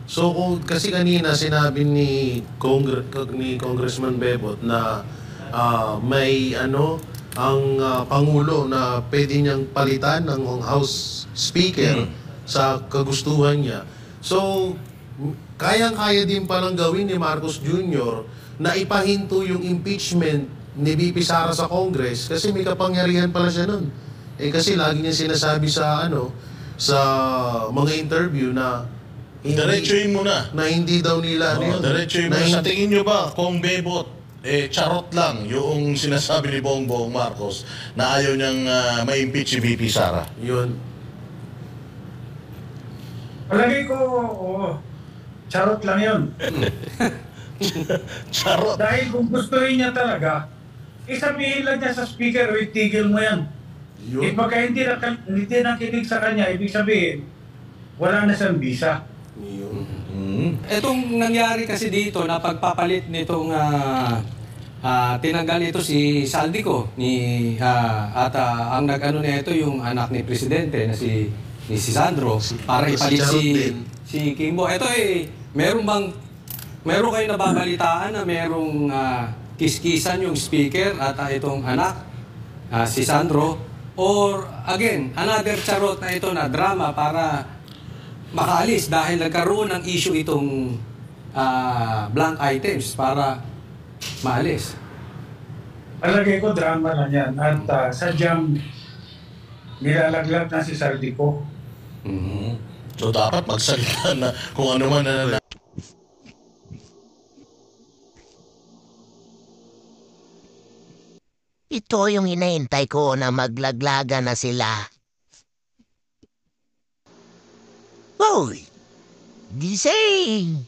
So kasi kanina sinabi ni Congressman Bebot na may ang Pangulo na pwede niyang palitan ng House Speaker sa kagustuhan niya. So kayang-kaya din palang gawin ni Marcos Jr. na ipahinto yung impeachment ni VP Sara sa Congress kasi may kapangyarihan pala siya nun. Kasi lagi niya sinasabi sa mga interview na diretsuhin mo na. Na hindi daw nila diretsuhin mo na. Sa tingin nyo ba, kung Bebot, charot lang yung sinasabi ni Bongbong Marcos na ayaw niyang ma-impeach si VP Sara? Yun. Palagi ko, charot lang yun. Charot. Dahil kung gusto rin niya talaga, isabihin lang niya sa speaker, tigil mo yan. Pagka hindi nakinig sa kanya, ibig sabihin, wala na siyang visa. Itong nangyari kasi dito na pagpapalit nitong tinanggal ito si Saldico at ang nag-ano nito yung anak ni Presidente na si Sandro para ipalit si Kimbo. Ito meron kayo nababalitaan na merong kiskisan yung speaker at itong anak si Sandro, or again another charot na ito na drama para makaalis dahil nagkaroon ng issue itong blank items para maalis. Palagay ko drama lang yan at sadyang nilalaglag na si Saldico. So dapat magsalita na kung ano man na Ito yung hinahintay ko na maglaglaga na sila. Hoy! Gising!